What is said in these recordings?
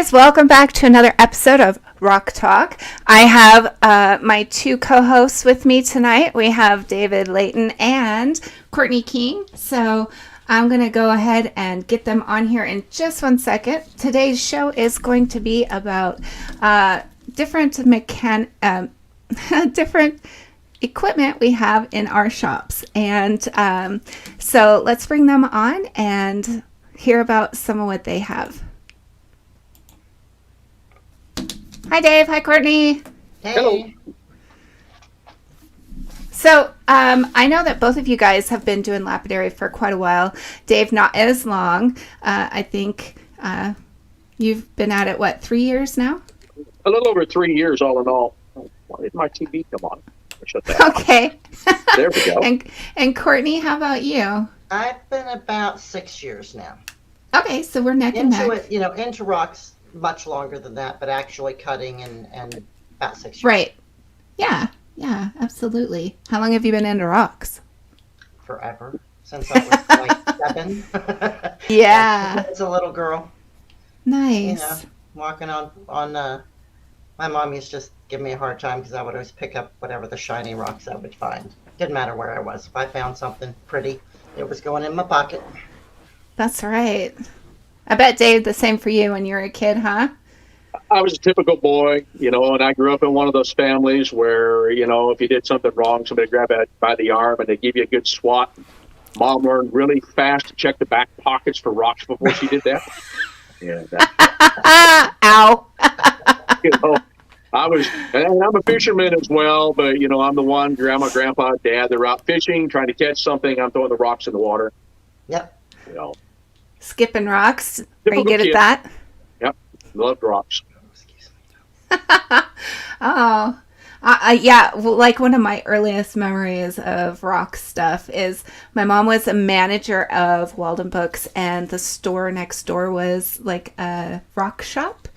guys, welcome back to another episode of Rock Talk. I have my two co-hosts with me tonight. We have David Leaton and Courtney King. So I'm going to go ahead and get them on here in just 1 second. Today's show is going to be about different different equipment we have in our shops. And so let's bring them on and hear about some of what they have. Hi, Dave. Hi, Courtney. Hey. Hello. So I know that both of you guys have been doing Lapidary for quite a while. Dave, not as long. I think you've been at it, 3 years now? A little over 3 years, all in all. Why did my TV come on? Shut that Okay. There we go. And Courtney, how about you? I've been about 6 years now. Okay, so we're neck and Into neck. it, into rocks much longer than that, but actually cutting and about 6 years. Right. Yeah, absolutely. How long have you been into rocks? Forever. Since I was like 7. Yeah. As a little girl. Nice. Walking on my mom used to just give me a hard time because I would always pick up whatever the shiny rocks I would find. Didn't matter where I was. If I found something pretty, it was going in my pocket. That's right. I bet, Dave, the same for you when you were a kid, huh? I was a typical boy, and I grew up in one of those families where, if you did something wrong, somebody grabbed you by the arm and they give you a good swat. Mom learned really fast to check the back pockets for rocks before she did that. Ow. And I'm a fisherman as well, but, I'm the one, grandma, grandpa, dad, they're out fishing, trying to catch something. I'm throwing the rocks in the water. Yep. Skipping rocks. Are you Typical good kid. at that? Yep. Loved rocks. Oh, yeah. Well, like one of my earliest memories of rock stuff is my mom was a manager of Walden Books, and the store next door was like a rock shop,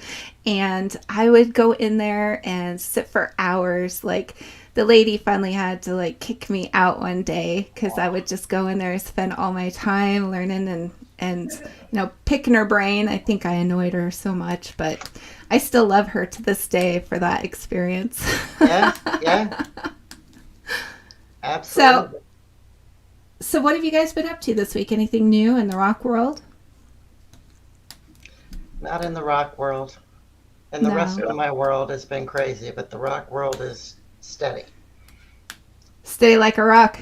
and I would go in there and sit for hours. Like the lady finally had to kick me out one day because I would just go in there and spend all my time learning and picking her brain. I think I annoyed her so much, but I still love her to this day for that experience. Yeah. Absolutely. So what have you guys been up to this week? Anything new in the rock world? Not in the rock world. And the No. rest of my world has been crazy, but the rock world is steady. Steady like a rock.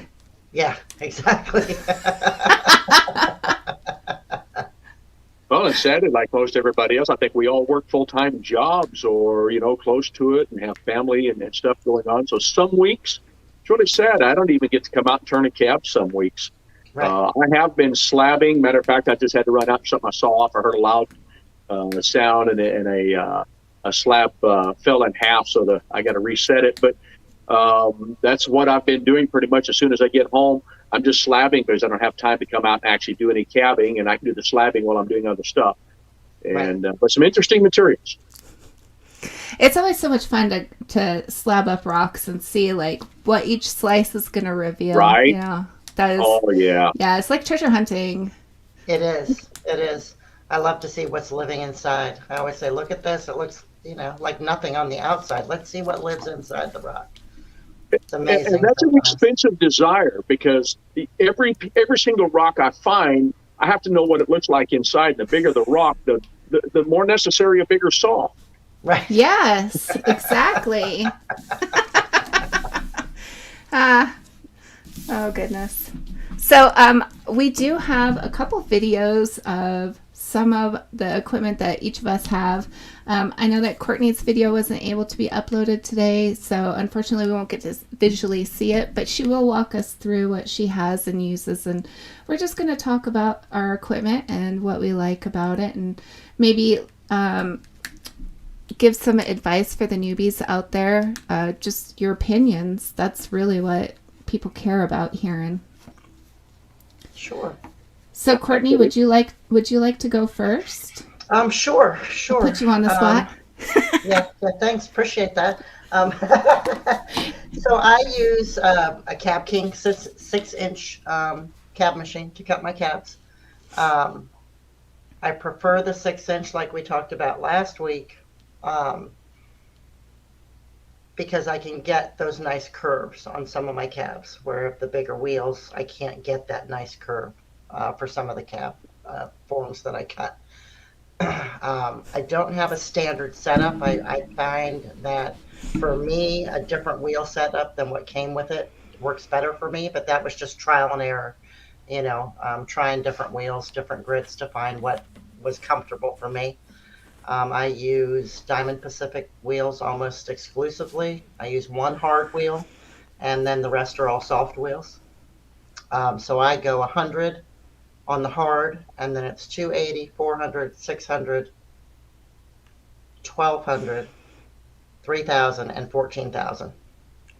Yeah, exactly. Well, and sadly, like most everybody else, I think we all work full-time jobs or, close to it and have family and stuff going on. So some weeks, it's really sad. I don't even get to come out and turn a cab some weeks. Right. I have been slabbing. Matter of fact, I just had to run out and shut my saw off. I heard a loud sound and a slab fell in half, so I got to reset it. But that's what I've been doing pretty much. As soon as I get home, I'm just slabbing because I don't have time to come out and actually do any cabbing, and I can do the slabbing while I'm doing other stuff. And but some interesting materials. It's always so much fun to slab up rocks and see what each slice is going to reveal. Right. Yeah. That is. Oh yeah. Yeah, it's like treasure hunting. It is. I love to see what's living inside. I always say, look at this. It looks, like nothing on the outside. Let's see what lives inside the rock. It's amazing. And that's an expensive desire because every single rock I find, I have to know what it looks like inside. And the bigger the rock, the more necessary a bigger saw. Right. Yes, exactly. Oh, goodness. So we do have a couple videos of some of the equipment that each of us have. I know that Courtney's video wasn't able to be uploaded today, so unfortunately we won't get to visually see it, but she will walk us through what she has and uses, and we're just going to talk about our equipment and what we like about it, and maybe give some advice for the newbies out there. Just your opinions. That's really what people care about hearing. Sure. So Courtney, would you like to go first? Sure. Put you on the spot. Yeah, thanks. Appreciate that. So I use a Cab King 6-inch cab machine to cut my cabs. I prefer the 6-inch like we talked about last week, because I can get those nice curves on some of my cabs, where the bigger wheels, I can't get that nice curve for some of the cab forms that I cut. I don't have a standard setup. I find that for me, a different wheel setup than what came with it works better for me, but that was just trial and error, trying different wheels, different grits to find what was comfortable for me. I use Diamond Pacific wheels almost exclusively. I use one hard wheel, and then the rest are all soft wheels. So I go 100 on the hard, and then it's 280, 400, 600, 1200, 3000, and 14,000 down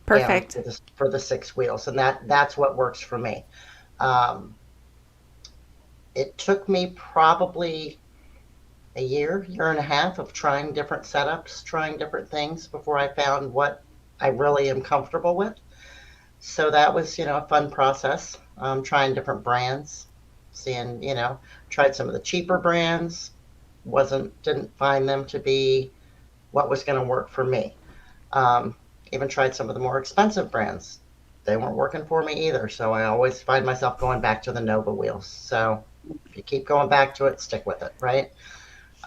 Perfect. for the 6 wheels, and that's what works for me. Um, it took me probably a year and a half of trying different setups, trying different things before I found what I really am comfortable with. So that was, a fun process. Trying different brands, seeing, tried some of the cheaper brands, didn't find them to be what was going to work for me. Even tried some of the more expensive brands. They weren't working for me either. So I always find myself going back to the Nova wheels. So if you keep going back to it, stick with it, right?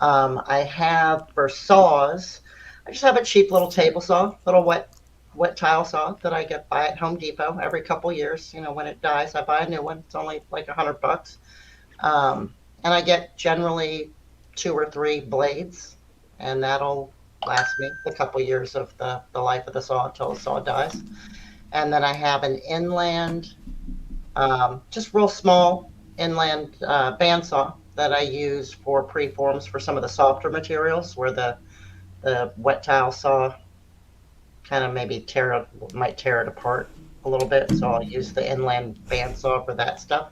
I have for saws, I just have a cheap little table saw, little wet tile saw that I get by at Home Depot every couple years. When it dies, I buy a new one. It's only like $100. And I get generally 2 or 3 blades, and that'll last me a couple years of the life of the saw until the saw dies. And then I have an inland, just real small inland bandsaw that I use for preforms for some of the softer materials where the wet tile saw kind of might tear it apart a little bit. So I'll use the inland bandsaw for that stuff.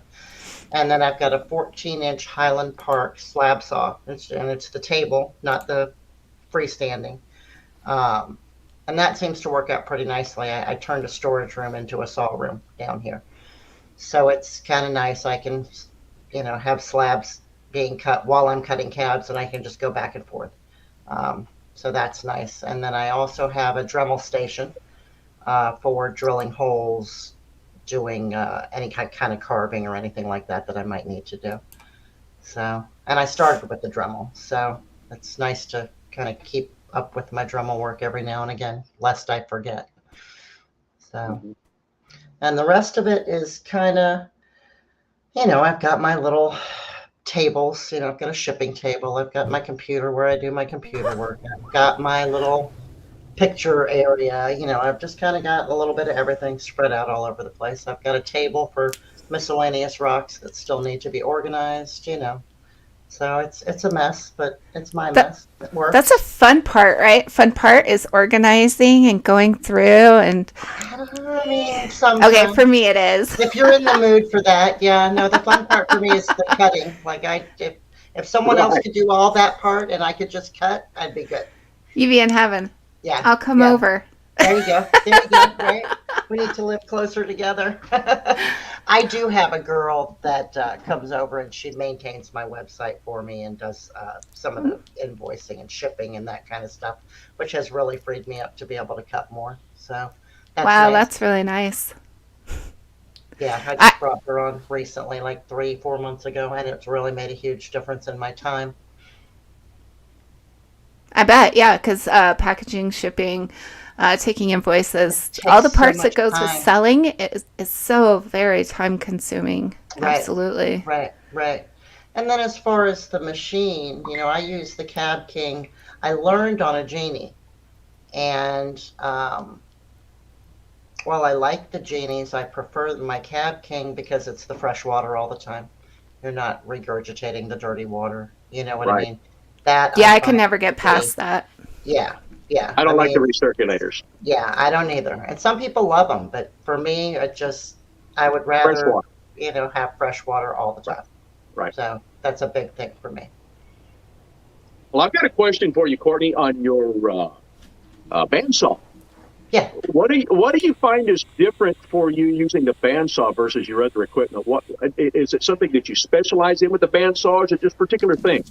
And then I've got a 14-inch Highland Park slab saw, and it's the table, not the freestanding. And that seems to work out pretty nicely. I turned a storage room into a saw room down here. So it's kind of nice. I can, have slabs being cut while I'm cutting cabs, and I can just go back and forth. So that's nice. And then I also have a Dremel station for drilling holes, doing any kind of carving or anything like that I might need to do. So, and I started with the Dremel, so it's nice to kind of keep up with my Dremel work every now and again, lest I forget. So, and the rest of it is kind of, I've got my little tables, I've got a shipping table. I've got my computer where I do my computer work. I've got my little picture area. I've just kind of got a little bit of everything spread out all over the place. I've got a table for miscellaneous rocks that still need to be organized, So it's a mess, but it's my mess. It works. That's a fun part, right? Fun part is organizing and going through and. I mean, sometimes. Okay, for me it is. If you're in the mood for that, yeah. No, the fun part for me is the cutting. Like if someone else could do all that part and I could just cut, I'd be good. You be in heaven. Yeah. I'll come over. There you go. Right? We need to live closer together. I do have a girl that comes over and she maintains my website for me and does some of the invoicing and shipping and that kind of stuff, which has really freed me up to be able to cut more. So that's wow, nice. That's really nice. Yeah, I just brought her on recently, like 3-4 months ago, and it's really made a huge difference in my time. I bet, yeah, because packaging, shipping, taking invoices, all the parts that goes with selling is so very time consuming. Right. Absolutely. Right. And then as far as the machine, I use the Cab King. I learned on a Genie, and while I like the Genies, I prefer my Cab King because it's the fresh water all the time. You're not regurgitating the dirty water. You know what I mean? I can never get past that. Yeah. I don't like the recirculators. Yeah, I don't either. And some people love them, but for me, I would rather, have fresh water all the time. Right. So that's a big thing for me. Well, I've got a question for you, Courtney, on your bandsaw. Yeah. What do you find is different for you using the bandsaw versus your other equipment? What is it, something that you specialize in with the bandsaw, or is it just particular things?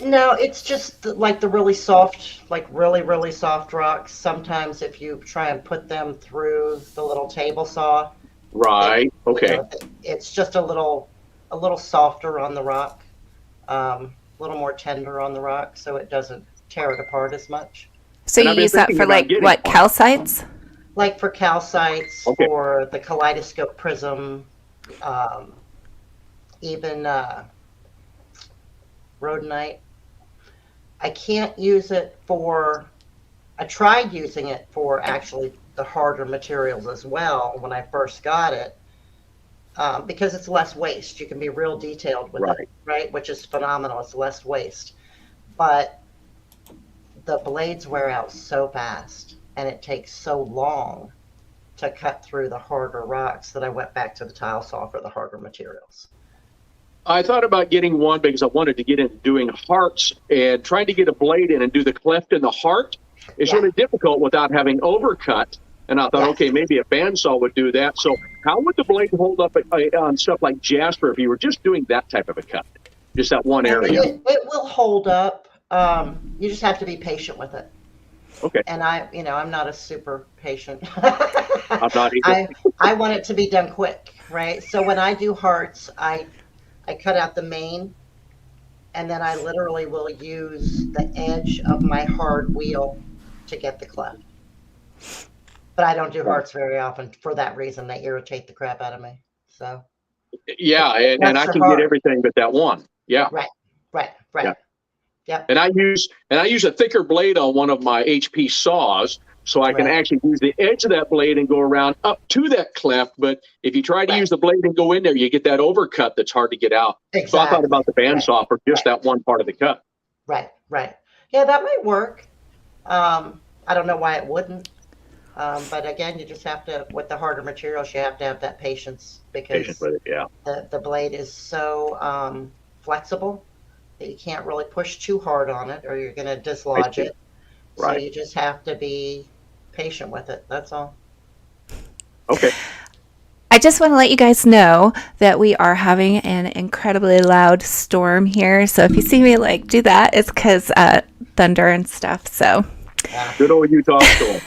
No, it's just like the really soft, like really, really soft rocks. Sometimes if you try and put them through the little table saw, Right. Okay. it's just a little softer on the rock, a little more tender on the rock, so it doesn't tear it apart as much. So you use that for like what, calcites? Like for calcites, Okay. or the kaleidoscope prism, even rhodonite. I can't use it for, I tried using it for actually the harder materials as well when I first got it, because it's less waste. You can be real detailed with it, right? Which is phenomenal. It's less waste. But the blades wear out so fast, and it takes so long to cut through the harder rocks that I went back to the tile saw for the harder materials. I thought about getting one because I wanted to get into doing hearts, and trying to get a blade in and do the cleft in the heart is really difficult without having overcut. And I thought, okay, maybe a bandsaw would do that. So how would the blade hold up on stuff like Jasper if you were just doing that type of a cut? Just that one area? It will hold up. You just have to be patient with it. Okay. And I'm not a super patient. I'm not either. I want it to be done quick, right? So when I do hearts, I cut out the main, and then I literally will use the edge of my hard wheel to get the cleft. But I don't do hearts very often for that reason. They irritate the crap out of me. So yeah, and I can get everything but that one. Yeah. Right. Yeah. Yep. And I use a thicker blade on one of my HP saws, so I can actually use the edge of that blade and go around up to that cleft. But if you try to use the blade and go in there, you get that overcut that's hard to get out. Exactly. So I thought about the bandsaw for just that one part of the cut. Right. Yeah, that might work. I don't know why it wouldn't. But again, you just have to, with the harder materials, you have to have that patience, because with it, the blade is so flexible that you can't really push too hard on it, or you're going to dislodge it. So you just have to be patient with it. That's all. Okay. I just want to let you guys know that we are having an incredibly loud storm here. So if you see me like do that, it's because thunder and stuff. So good old Utah storm.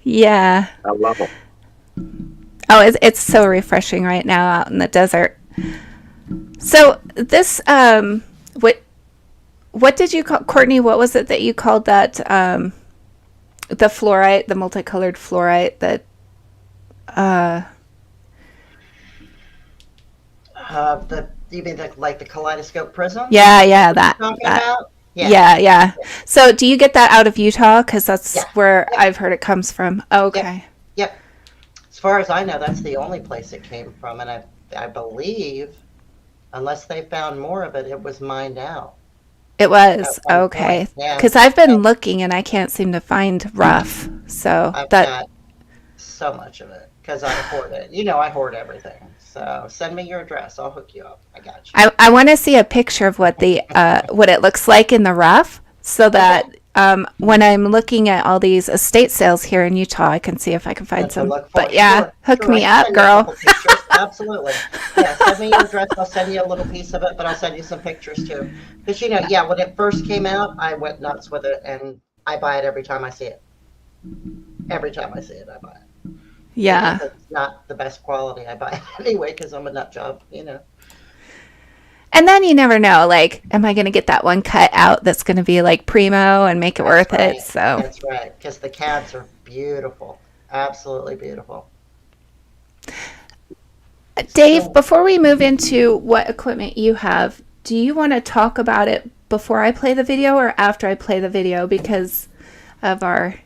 Yeah. I love them. Oh, it's so refreshing right now out in the desert. So this, what did you call, Courtney, what was it that you called that, the fluorite, the multicolored fluorite that, you mean like the kaleidoscope prism? Yeah, that. About? Yeah. So do you get that out of Utah? Because that's where I've heard it comes from. Oh, okay. Yep. As far as I know, that's the only place it came from. And I believe, unless they found more of it, it was mined out. It was. Okay. Because I've been looking and I can't seem to find rough. So I've got so much of it because I hoard it. I hoard everything. So send me your address. I'll hook you up. I got you. I want to see a picture of what the what it looks like in the rough, so that when I'm looking at all these estate sales here in Utah, I can see if I can find some. But hook me up, girl. Absolutely. Yeah, send me your address. I'll send you a little piece of it, but I'll send you some pictures too. Because when it first came out, I went nuts with it, and I buy it every time I see it. Every time I see it, I buy it. Yeah. If it's not the best quality, I buy it anyway because I'm a nut job, And then you never know, like, am I going to get that one cut out that's going to be like primo and make it worth it? So that's right, because the cabs are beautiful, absolutely beautiful. Dave, before we move into what equipment you have, do you want to talk about it before I play the video or after I play the video because of the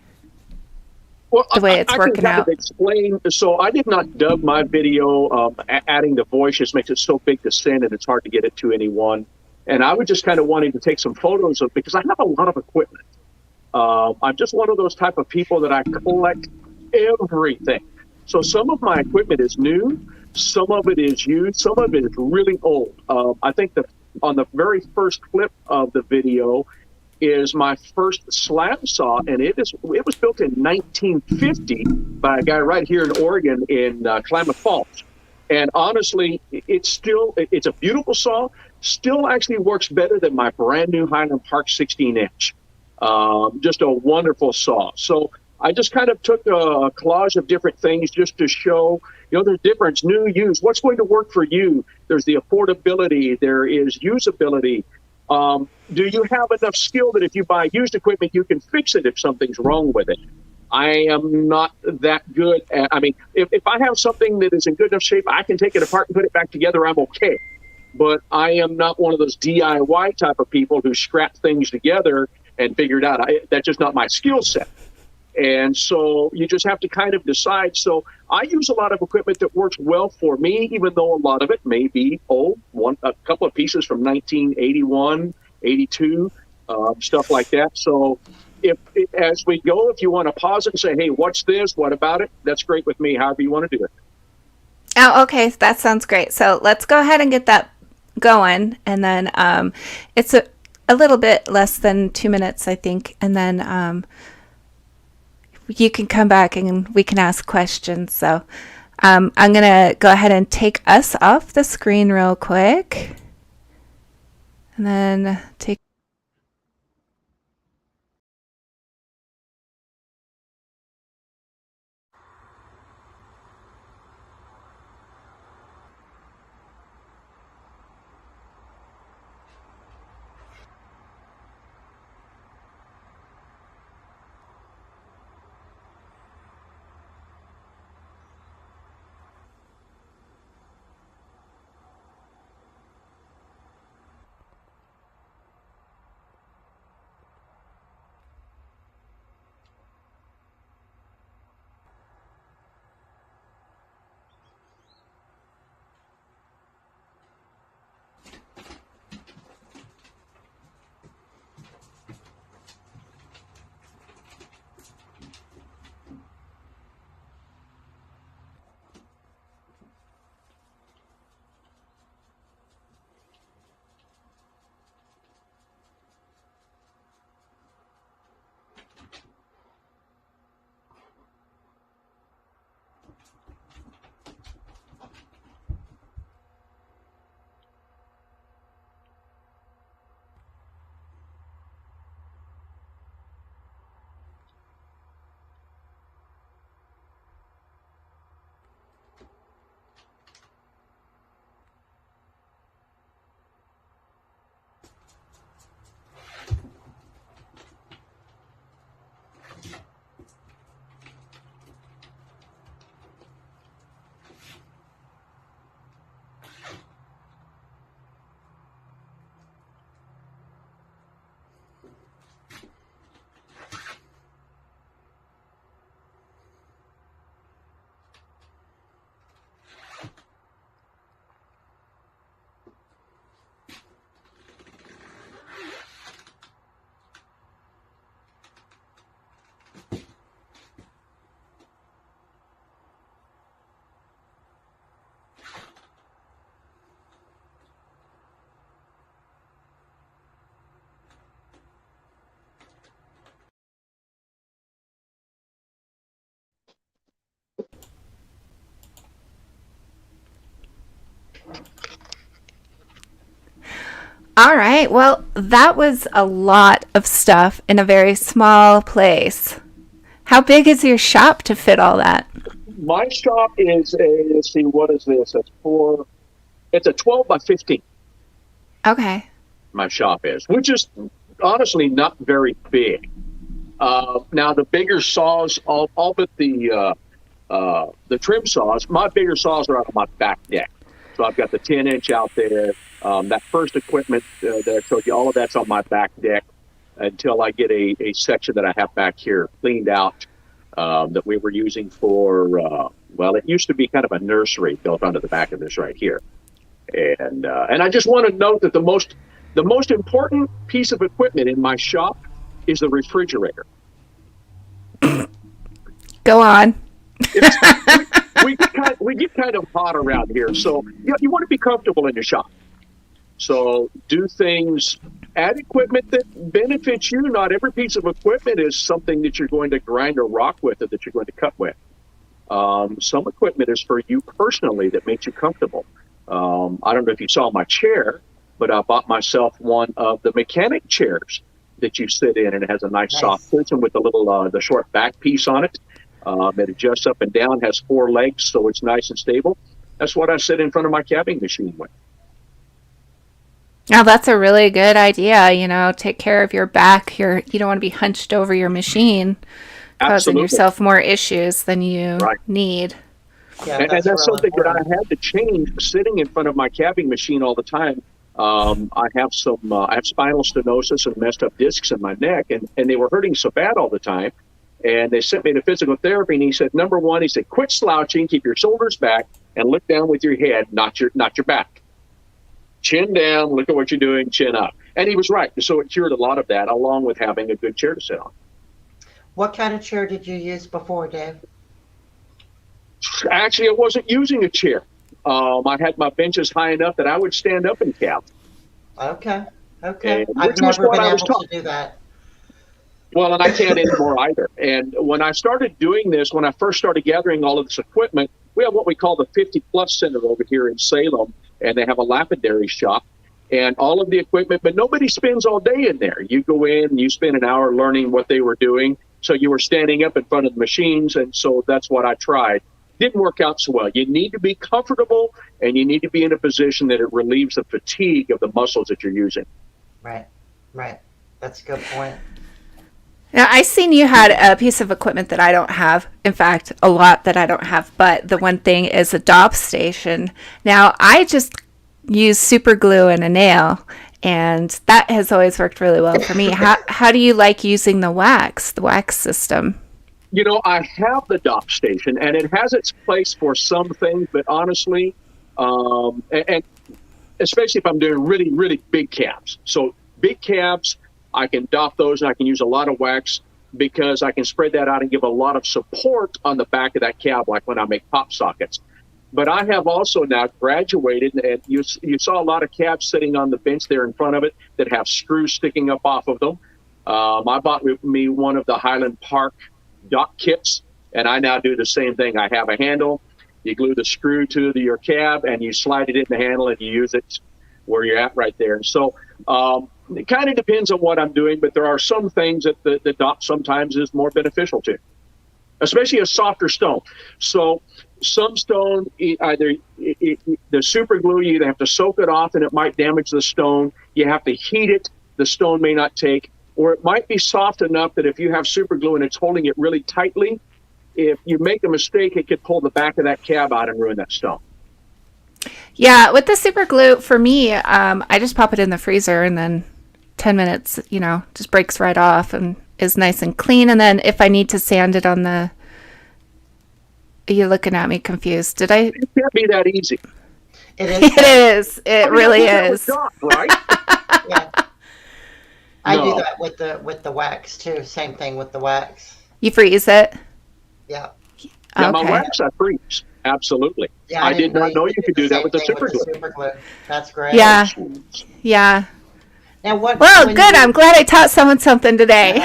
way it's working out? Explain. So I did not dub my video. Adding the voice just makes it so big to send, and it's hard to get it to anyone. And I was just kind of wanting to take some photos of, because I have a lot of equipment. I'm just one of those type of people that I collect everything. So some of my equipment is new, some of it is used, some of it is really old. I think on the very first clip of the video, is my first slab saw, and it was built in 1950 by a guy right here in Oregon in Klamath Falls. And honestly, it's a beautiful saw. Still actually works better than my brand new Highland Park 16-inch. Just a wonderful saw. So I just kind of took a collage of different things just to show, there's difference, new, used, what's going to work for you. There's the affordability, there is usability. Do you have enough skill that if you buy used equipment, you can fix it if something's wrong with it? I am not that good at, if I have something that is in good enough shape, I can take it apart and put it back together, I'm okay. But I am not one of those DIY type of people who scrap things together and figure it out. That's just not my skill set. And so you just have to kind of decide. So I use a lot of equipment that works well for me, even though a lot of it may be old, a couple of pieces from 1981, 82, stuff like that. So as we go, if you want to pause it and say, hey, what's this? What about it? That's great with me, however you want to do it. Oh, okay. That sounds great. So let's go ahead and get that going. And then it's a little bit less than 2 minutes, I think. And then you can come back and we can ask questions. So I'm going to go ahead and take us off the screen real quick. And then take All right. Well, that was a lot of stuff in a very small place. How big is your shop to fit all that? My shop is let's see, what is this? It's a 12 by 15. Okay. My shop is, which is honestly not very big. Now the bigger saws, all but the trim saws, my bigger saws are out on my back deck. So I've got the 10-inch out there. That first equipment that I showed you, all of that's on my back deck until I get a section that I have back here cleaned out that we were using for, well, it used to be kind of a nursery built onto the back of this right here. And I just want to note that the most important piece of equipment in my shop is the refrigerator. Go on. We get kind of hot around here, so you want to be comfortable in your shop. So do things, add equipment that benefits you. Not every piece of equipment is something that you're going to grind or rock with or that you're going to cut with. Some equipment is for you personally that makes you comfortable. I don't know if you saw my chair, but I bought myself one of the mechanic chairs that you sit in, and it has a nice soft cushion with a little the short back piece on it. It adjusts up and down, has 4 legs, so it's nice and stable. That's what I sit in front of my cabbing machine with. Now that's a really good idea. You know, take care of your back. You don't want to be hunched over your machine, causing Absolutely. yourself more issues than you Right. need. Yeah, And that's really something that important. I had to change. Sitting in front of my cabbing machine all the time, I have spinal stenosis and messed up discs in my neck, and they were hurting so bad all the time. And they sent me to physical therapy, and he said, number one, he said, quit slouching, keep your shoulders back, and look down with your head, not your back. Chin down, look at what you're doing, chin up. And he was right. So it cured a lot of that, along with having a good chair to sit on. What kind of chair did you use before, Dave? Actually, I wasn't using a chair. I had my benches high enough that I would stand up and cab. Okay. And I've which was never what been I was able taught. to do that. Well, and I can't anymore either. And when I started doing this, when I first started gathering all of this equipment, we have what we call the 50 Plus Center over here in Salem, and they have a lapidary shop and all of the equipment, but nobody spends all day in there. You go in and you spend an hour learning what they were doing. So you were standing up in front of the machines, and so that's what I tried. Didn't work out so well. You need to be comfortable, and you need to be in a position that it relieves the fatigue of the muscles that you're using. Right. That's a good point. Now, I seen you had a piece of equipment that I don't have. In fact, a lot that I don't have. But the one thing is a DOP station. Now, I just use super glue and a nail, and that has always worked really well for me. How do you like using the wax system? You know, I have the DOP station, and it has its place for some things, but honestly, and especially if I'm doing really, really big cabs. So big cabs, I can DOP those, and I can use a lot of wax because I can spread that out and give a lot of support on the back of that cab, like when I make pop sockets. But I have also now graduated, and you saw a lot of cabs sitting on the bench there in front of it that have screws sticking up off of them. I bought me one of the Highland Park DOP kits, and I now do the same thing. I have a handle. You glue the screw to your cab, and you slide it in the handle, and you use it where you're at right there. And so it kind of depends on what I'm doing, but there are some things that the DOP sometimes is more beneficial to, especially a softer stone. So some stone, the super glue, you either have to soak it off and it might damage the stone. You have to heat it. The stone may not take, or it might be soft enough that if you have super glue and it's holding it really tightly, if you make a mistake, it could pull the back of that cab out and ruin that stone. Yeah, with the super glue, for me, I just pop it in the freezer, and then 10 minutes, just breaks right off and is nice and clean. And then if I need to sand it on the... You're looking at me confused. Did I? It can't be that easy. It is. It is. It really is. DOP, right? Yeah. I do No. that with the wax too. Same thing with the wax. You freeze it? Yeah. Yeah, my Okay. wax I freeze. Absolutely. Yeah. I did didn't not know you could do that with the same super thing glue. super glue. That's great. Yeah. Yeah. Now what? Well, when good. you- I'm glad I taught someone something today.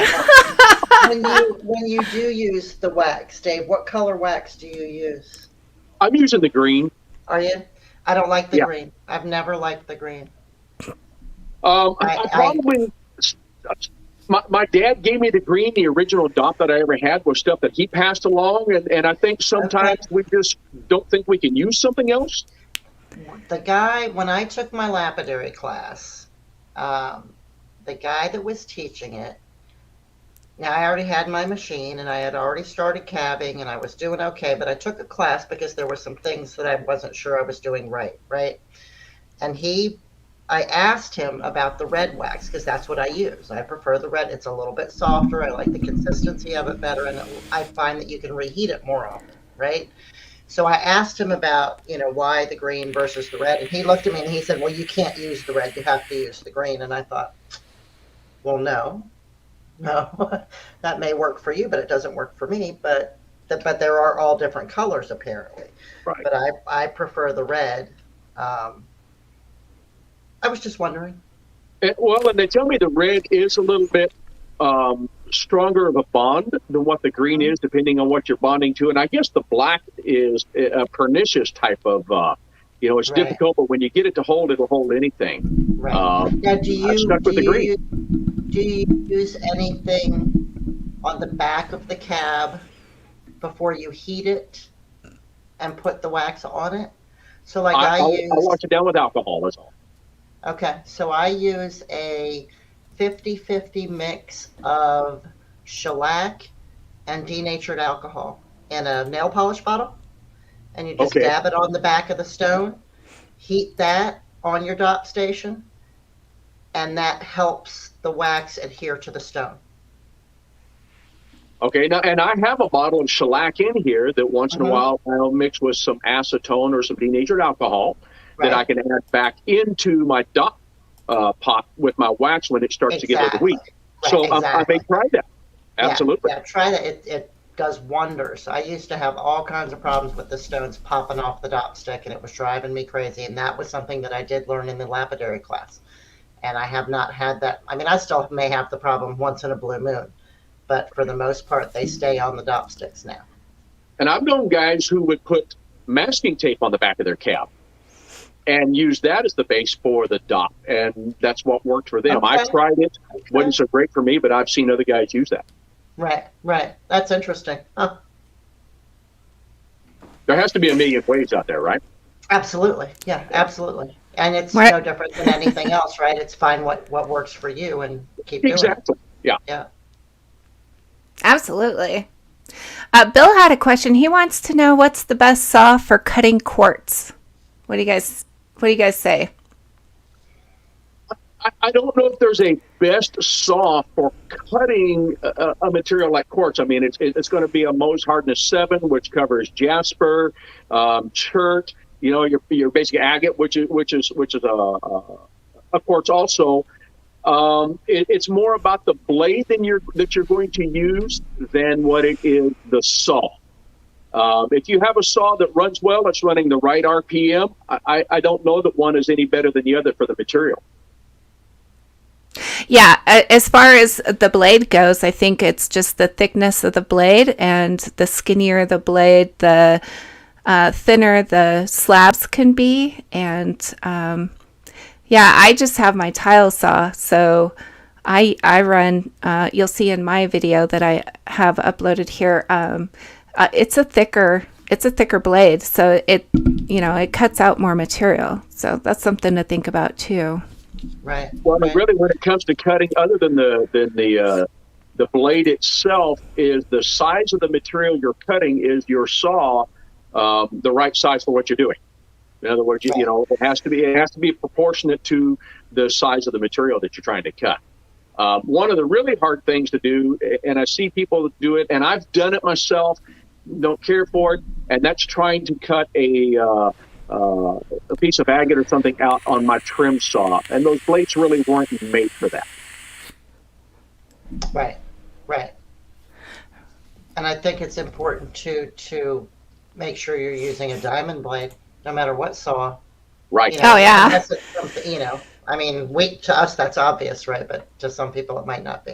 when you do use the wax, Dave, what color wax do you use? I'm using the green. Are you? I don't like the Yeah. green. I've never liked the green. I probably my dad gave me the green. The original DOP that I ever had was stuff that he passed along, and I think sometimes we just don't think we can use something else. The guy, when I took my lapidary class, the guy that was teaching it, now I already had my machine and I had already started cabbing and I was doing okay, but I took a class because there were some things that I wasn't sure I was doing right? And I asked him about the red wax because that's what I use. I prefer the red. It's a little bit softer. I like the consistency of it better, and I find that you can reheat it more often, right? So I asked him about, why the green versus the red, and he looked at me and he said, well, you can't use the red. You have to use the green. And I thought, well, no, that may work for you, but it doesn't work for me. But there are all different colors apparently. Right. But I prefer the red. was just wondering. And they tell me the red is a little bit stronger of a bond than what the green is, depending on what you're bonding to. And I guess the black is a pernicious type of, it's difficult, but when you get it to hold, it'll hold anything. Right. Now, do you use anything on the back of the cab before you heat it and put the wax on it? So like I wash it down with alcohol, that's all. Okay, so I use a 50-50 mix of shellac and denatured alcohol in a nail polish bottle, and you just dab it on the back of the stone, heat that on your dop station, and that helps the wax adhere to the stone. Okay, now, and I have a bottle of shellac in here that once in a while I'll mix with some acetone or some denatured alcohol that I can add back into my dop pot with my wax when it starts to get a little weak. Right, so I may try that. Absolutely. Yeah, try that. It does wonders. I used to have all kinds of problems with the stones popping off the dop stick, and it was driving me crazy. And that was something that I did learn in the lapidary class. And I have not had that. I mean, I still may have the problem once in a blue moon, but for the most part, they stay on the dop sticks now. And I've known guys who would put masking tape on the back of their cab and use that as the base for the dop, and that's what worked for them. I tried it. Wasn't so great for me, but I've seen other guys use that. Right. That's interesting. Huh. There has to be a million ways out there, right? Absolutely. Yeah, absolutely. And it's no different than anything else, right? It's find what works for you and keep doing it. Exactly. Yeah. Absolutely. Bill had a question. He wants to know what's the best saw for cutting quartz. What do you guys say? I don't know if there's a best saw for cutting a material like quartz. I mean, it's going to be a Mohs hardness 7, which covers jasper, chert. Your basic agate, which is a quartz also. It's more about the blade that you're going to use than what it is the saw. If you have a saw that runs well, it's running the right RPM. I don't know that one is any better than the other for the material. Yeah, as far as the blade goes, I think it's just the thickness of the blade, and the skinnier the blade, the thinner the slabs can be. And I just have my tile saw, so I run. You'll see in my video that I have uploaded here. It's a thicker blade, so it cuts out more material. So that's something to think about too. Right. Well, really, when it comes to cutting, other than the blade itself, is the size of the material you're cutting. Is your saw the right size for what you're doing? In other words, it has to be proportionate to the size of the material that you're trying to cut. One of the really hard things to do, and I see people do it, and I've done it myself, don't care for it, and that's trying to cut a piece of agate or something out on my trim saw, and those blades really weren't made for that. Right. And I think it's important to make sure you're using a diamond blade, no matter what saw. Right. Oh yeah. Unless it's something, I mean, to us that's obvious, right? But to some people it might not be.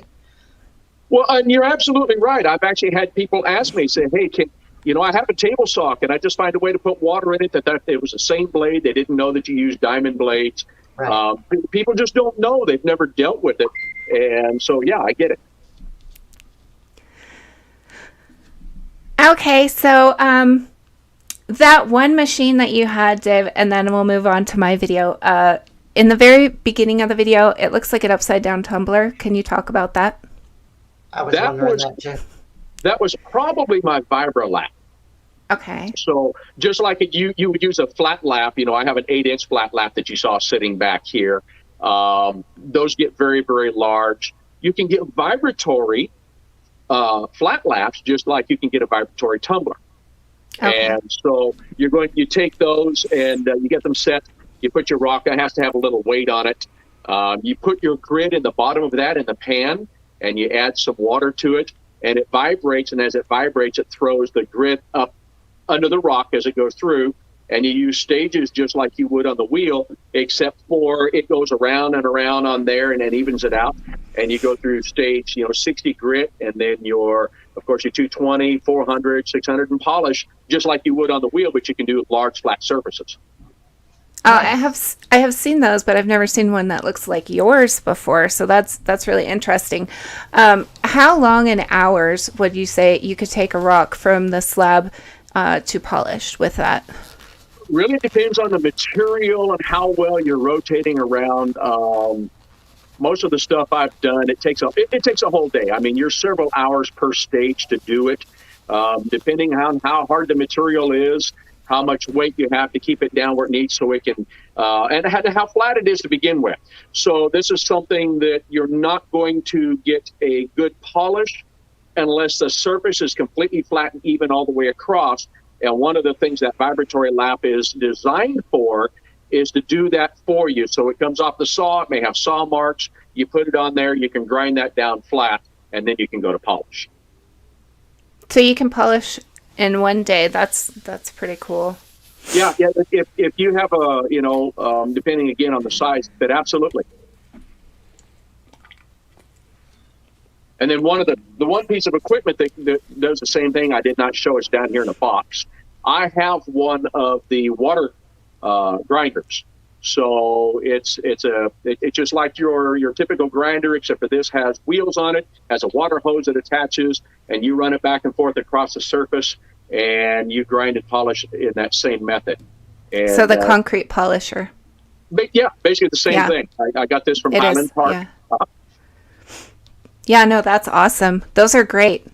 Well, and you're absolutely right. I've actually had people ask me, say, "Hey, I have a table saw. Can I just find a way to put water in it that it was the same blade?" They didn't know that you use diamond blades. Right. People just don't know. They've never dealt with it. And so, yeah, I get it. Okay, so that one machine that you had, Dave, and then we'll move on to my video. In the very beginning of the video, it looks like an upside-down tumbler. Can you talk about that? I was wondering that too. That was probably my vibra lap. Okay. So just like you would use a flat lap, I have an 8-inch flat lap that you saw sitting back here. Those get very, very large. You can get vibratory flat laps just like you can get a vibratory tumbler. Okay. And so you take those and you get them set. You put your rock, it has to have a little weight on it. You put your grid in the bottom of that in the pan, and you add some water to it, and it vibrates. And as it vibrates, it throws the grid up under the rock as it goes through. and you use stages just like you would on the wheel, except for it goes around and around on there and then evens it out. And you go through stage, 60 grit, and then of course, your 220, 400, 600 and polish, just like you would on the wheel, but you can do large flat surfaces. I have seen those, but I've never seen one that looks like yours before. So that's really interesting. How long in hours would you say you could take a rock from the slab to polished with that? Really depends on the material and how well you're rotating around. Most of the stuff I've done, it takes a whole day. I mean, you're several hours per stage to do it, depending on how hard the material is, how much weight you have to keep it down where it needs so it can, and how flat it is to begin with. So this is something that you're not going to get a good polish unless the surface is completely flat and even all the way across. And one of the things that vibratory lap is designed for is to do that for you. So it comes off the saw, it may have saw marks, you put it on there, you can grind that down flat, and then you can go to polish. So you can polish in one day. That's pretty cool. Yeah. If you have depending again on the size, but absolutely. And then the one piece of equipment that does the same thing I did not show, it's down here in a box. I have one of the water grinders. So it's just like your typical grinder, except for this has wheels on it, has a water hose that attaches, and you run it back and forth across the surface, and you grind and polish in that same method. And, so the concrete polisher. Yeah, basically the same thing. I got this from Highland Park. Yeah. Yeah, no, that's awesome. Those are great.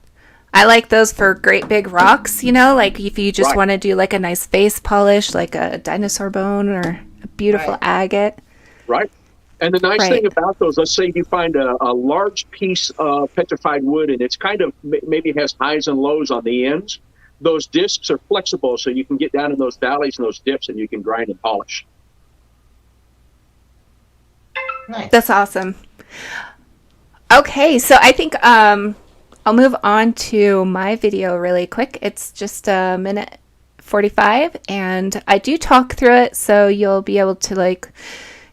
I like those for great big rocks, like if you just want to do like a nice face polish, like a dinosaur bone or a beautiful agate. Right. And the nice thing about those, let's say you find a large piece of petrified wood and it's kind of maybe has highs and lows on the ends. Those discs are flexible, so you can get down in those valleys and those dips and you can grind and polish. Nice. That's awesome. Okay, so I think I'll move on to my video really quick. It's just a minute 45, and I do talk through it, so you'll be able to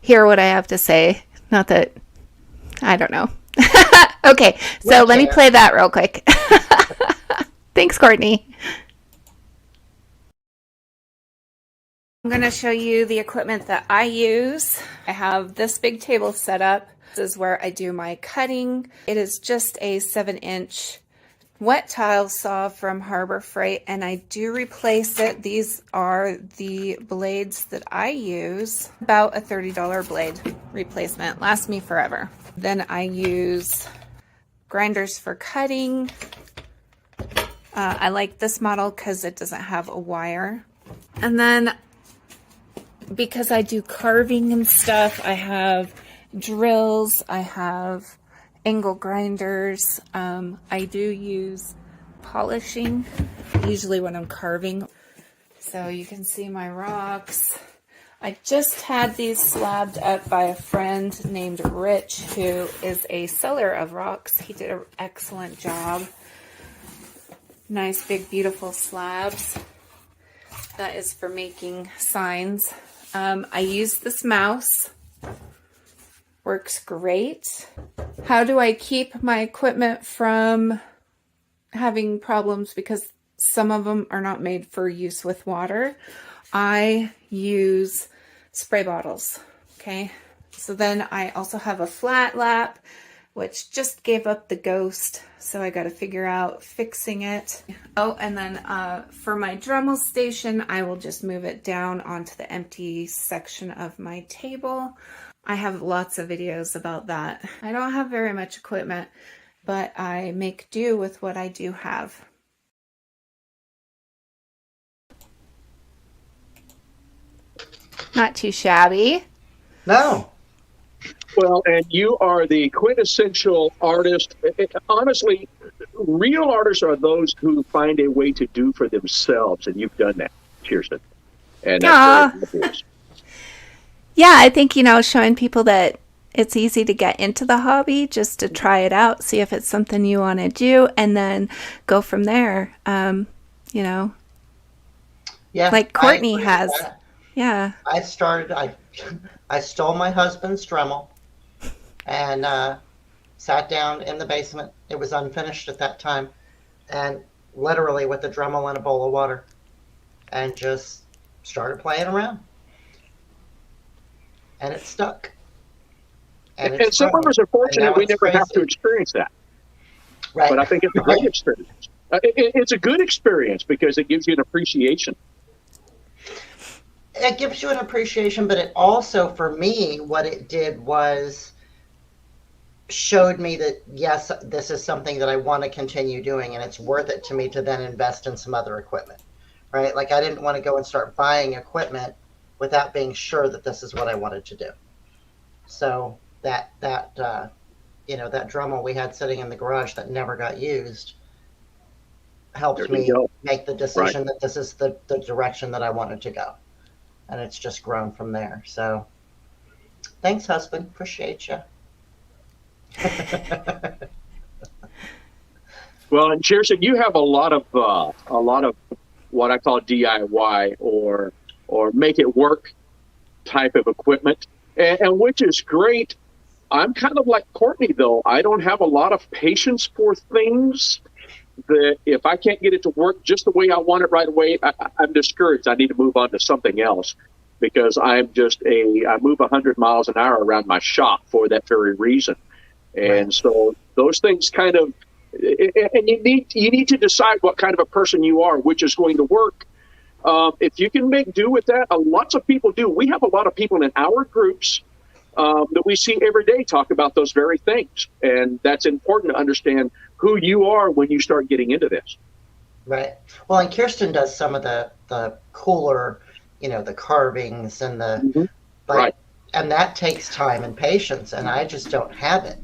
hear what I have to say. Not that I don't know. Okay, so let me play that real quick. Thanks, Courtney. I'm going to show you the equipment that I use. I have this big table set up. This is where I do my cutting. It is just a 7-inch wet tile saw from Harbor Freight, and I do replace it. These are the blades that I use. About a $30 blade replacement. Lasts me forever. Then I use grinders for cutting. I like this model because it doesn't have a wire. And then because I do carving and stuff, I have drills, I have angle grinders. I do use polishing, usually when I'm carving. So you can see my rocks. I just had these slabbed up by a friend named Rich, who is a seller of rocks. He did an excellent job. Nice, big, beautiful slabs. That is for making signs. I use this mouse. Works great. How do I keep my equipment from having problems? Because some of them are not made for use with water. I use spray bottles. Okay. So then I also have a flat lap, which just gave up the ghost. So I got to figure out fixing it. Oh, and then for my Dremel station, I will just move it down onto the empty section of my table. I have lots of videos about that. I don't have very much equipment, but I make do with what I do have. Not too shabby. No. Well, and you are the quintessential artist. Honestly, real artists are those who find a way to do for themselves, and you've done that, Kirsten. And that's very cool. Yeah, I think, showing people that it's easy to get into the hobby, just to try it out, see if it's something you want to do, and then go from there, Yeah, like I Courtney agree with has. that. Yeah. I stole my husband's Dremel and sat down in the basement. It was unfinished at that time, and literally with the Dremel and a bowl of water, and just started playing around, and it stuck, and it's And some of grown, us are and fortunate now we it's never have to crazy. experience that. Right, But I think it's a great right. experience. It's a good experience because it gives you an appreciation. It gives you an appreciation, but it also, for me, what it did was showed me that yes, this is something that I want to continue doing, and it's worth it to me to then invest in some other equipment, right? Like I didn't want to go and start buying equipment without being sure that this is what I wanted to do. So that Dremel we had sitting in the garage that never got used There helped you me go. make the Right. decision that this is the direction that I wanted to go, and it's just grown from there. So thanks, husband. Appreciate you. Well, and Kirsten, you have a lot of what I call DIY or make it work type of equipment, and which is great. I'm kind of like Courtney, though. I don't have a lot of patience for things that if I can't get it to work just the way I want it right away, I'm discouraged. I need to move on to something else because I move 100 miles an hour around my shop for that very reason. And Right. so those things kind of, and you need to decide what kind of a person you are, which is going to work. If you can make do with that, lots of people do. We have a lot of people in our groups that we see every day talk about those very things. And that's important to understand who you are when you start getting into this. Right. Well, and Kirsten does some of the cooler, the carvings and Mm-hmm. like, Right. and that takes time and patience, and I just don't have it,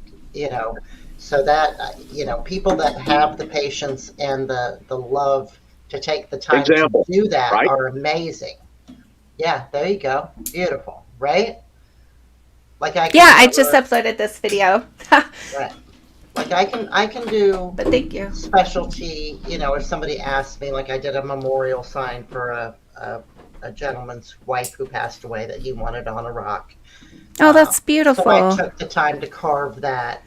So that, people that have the patience and the love to take the time Example. to do that Right. are amazing. Yeah, there you go. Beautiful, right? Like I can Yeah, I just never- uploaded this video. right. Like I can do But thank you. specialty, if somebody asks me, like I did a memorial sign for a gentleman's wife who passed away that he wanted on a rock. Oh, that's So I beautiful. took the time to carve that,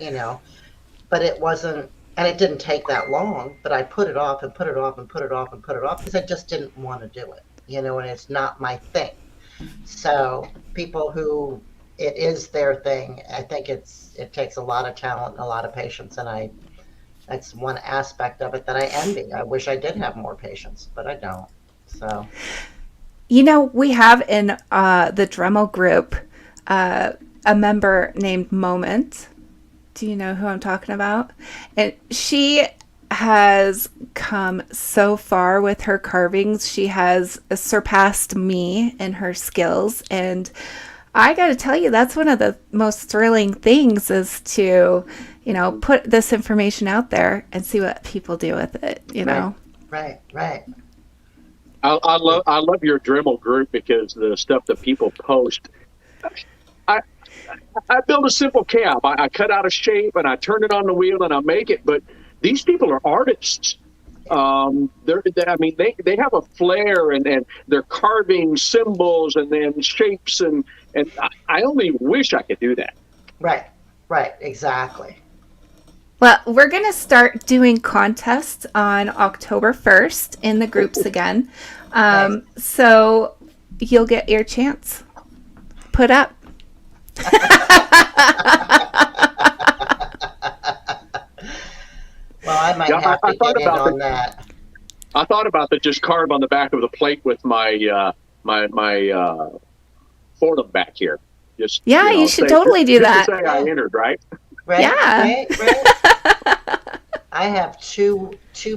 but it wasn't, and it didn't take that long, but I put it off and put it off and put it off and put it off because I just didn't want to do it, and it's not my thing. So people who it is their thing, I think it takes a lot of talent and a lot of patience, and that's one aspect of it that I envy. I wish I did have more patience, but I don't. So We have in the Dremel group a member named Moment. Do you know who I'm talking about? And she has come so far with her carvings. She has surpassed me in her skills. And I got to tell you, that's one of the most thrilling things is to, put this information out there and see what people do with it, Right. I love your Dremel group because the stuff that people post. I build a simple cab. I cut out a shape and I turn it on the wheel and I make it. But these people are artists. They have a flair and they're carving symbols and then shapes and I only wish I could do that. Right, exactly. Well, we're going to start doing contests on October 1st in the groups again. Nice. So you'll get your chance. Put up. Well, I might have to get in on that. I thought about that. Just carve on the back of the plate with my Fordham back here. Just You should totally do that. To say I entered, right? Right, Yeah. right. I have two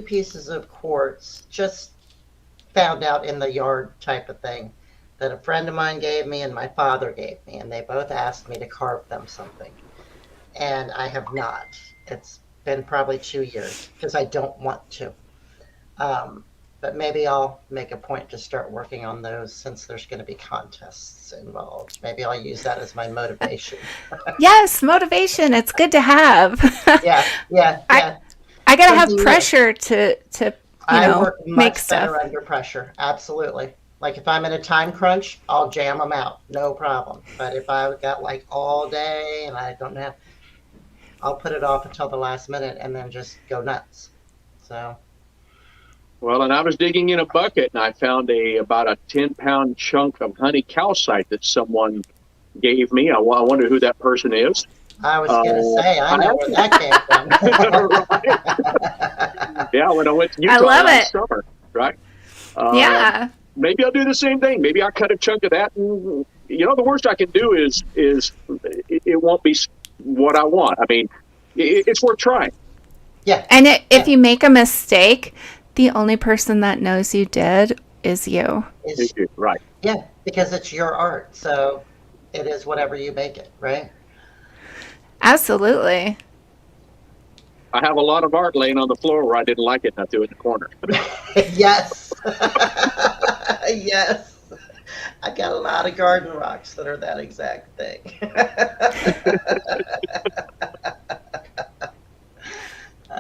pieces of quartz just found out in the yard type of thing that a friend of mine gave me and my father gave me, and they both asked me to carve them something. And I have not. It's been probably 2 years because I don't want to. But maybe I'll make a point to start working on those since there's going to be contests involved. Maybe I'll use that as my motivation. Yes, motivation. It's good to have. Yeah. I gotta have Something pressure to I work make much stuff. better under pressure. Absolutely. Like if I'm in a time crunch, I'll jam them out, no problem. But if I've got like all day and I don't have, I'll put it off until the last minute and then just go nuts. So. Well, and I was digging in a bucket and I found about a 10-pound chunk of honey calcite that someone gave me. I wonder who that person is. I was going to say, I know where that came from. Yeah, when I went to Utah last summer, right? Yeah. Maybe I'll do the same thing. Maybe I'll cut a chunk of that. And, the worst I can do is it won't be what I want. I mean, it's worth trying. Yeah. And if you make a mistake, the only person that knows you did is you. Right. Yeah, because it's your art. So it is whatever you make it, right? Absolutely. I have a lot of art laying on the floor where I didn't like it and I threw it in the corner. Yes. Yes. I got a lot of garden rocks that are that exact thing.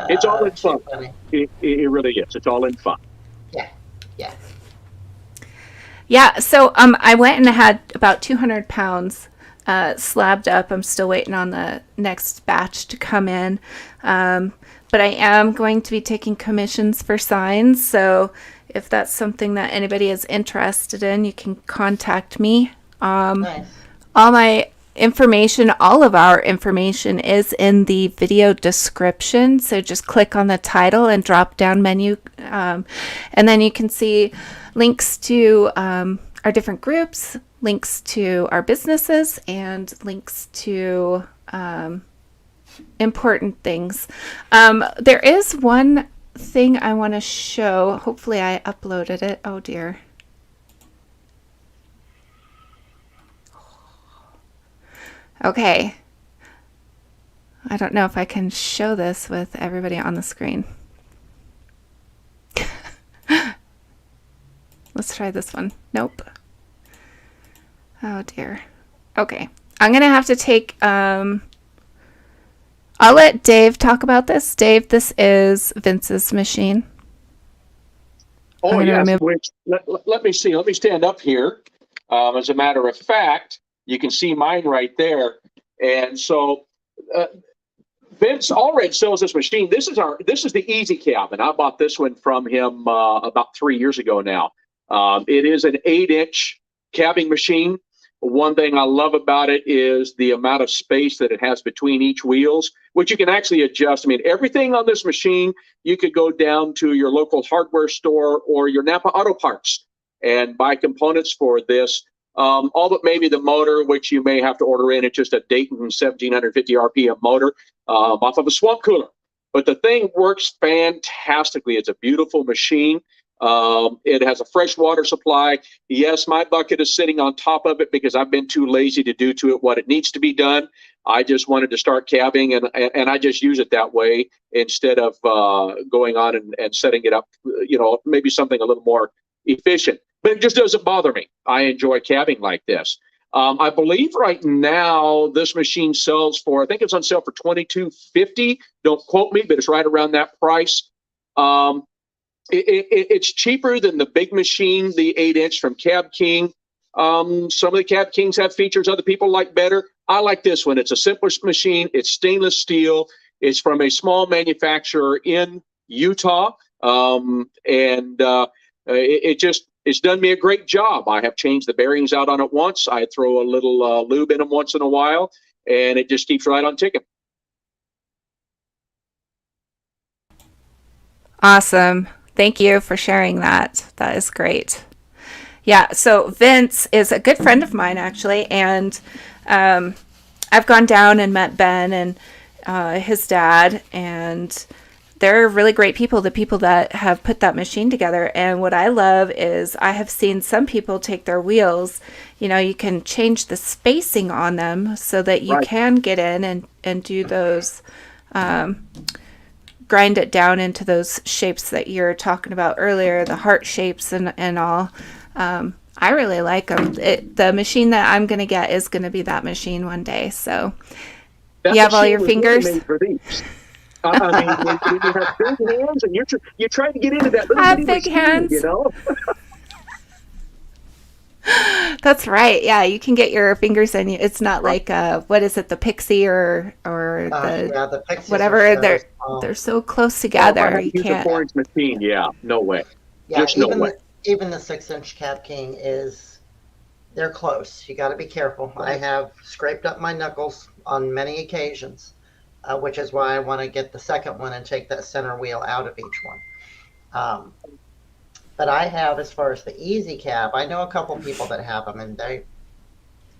It's all in fun. It really is. It's all in fun. Yeah. Yeah. Yeah. So I went and had about 200 pounds slabbed up. I'm still waiting on the next batch to come in. But I am going to be taking commissions for signs. So if that's something that anybody is interested in, you can contact me. Nice. All my information, all of our information is in the video description. So just click on the title and drop down menu. And then you can see links to our different groups, links to our businesses, and links to important things. There is one thing I want to show. Hopefully I uploaded it. Oh dear. Okay. I don't know if I can show this with everybody on the screen. Let's try this one. Nope. Oh dear. Okay. I'm going to have to take, I'll let Dave talk about this. Dave, this is Vince's machine. Oh, yes. Let me see. Let me stand up here. As a matter of fact, you can see mine right there. And so Vince Allred sells this machine. This is the Easy Cab, and I bought this one from him about 3 years ago now. It is an 8-inch cabbing machine. One thing I love about it is the amount of space that it has between each wheels, which you can actually adjust. I mean, everything on this machine, you could go down to your local hardware store or your Napa Auto Parts and buy components for this. All but maybe the motor, which you may have to order in. It's just a Dayton 1750 RPM motor off of a swamp cooler. But the thing works fantastically. It's a beautiful machine. It has a fresh water supply. Yes, my bucket is sitting on top of it because I've been too lazy to do to it what it needs to be done. I just wanted to start cabbing, and I just use it that way instead of going on and setting it up, maybe something a little more efficient. But it just doesn't bother me. I enjoy cabbing like this. I believe right now this machine sells for, I think it's on sale for $22.50. Don't quote me, but it's right around that price. It's cheaper than the big machine, the 8-inch from Cab King. Some of the Cab Kings have features other people like better. I like this one. It's a simpler machine. It's stainless steel. It's from a small manufacturer in Utah. It's done me a great job. I have changed the bearings out on it once. I throw a little lube in them once in a while, and it just keeps right on ticking. Awesome. Thank you for sharing that. That is great. Yeah, so Vince is a good friend of mine, actually, and I've gone down and met Ben and his dad, and they're really great people, the people that have put that machine together. And what I love is I have seen some people take their wheels, you can change the spacing on them so that you can get in and do those, grind it down into those shapes that you're talking about earlier, the heart shapes and all. I really like them. The machine that I'm going to get is going to be that machine one day. So that you have all your machine was fingers. really made for these. I mean, when you have big hands and you're trying to get into that little I have bitty big machine, hands. you know? That's right. Yeah, you can get your fingers in. It's not like what is it, the Pixie or the Yeah, the Pixies whatever. are so They're small. so close Oh, if I together. had You to use a can't. 4-inch machine, yeah, no way. Yeah, Just no way. even the 6-inch Cab King they're close. You got to be careful. I have scraped up my knuckles on many occasions, which is why I want to get the second one and take that center wheel out of each one. Um, but I have, as far as the Easy Cab, I know a couple people that have them, and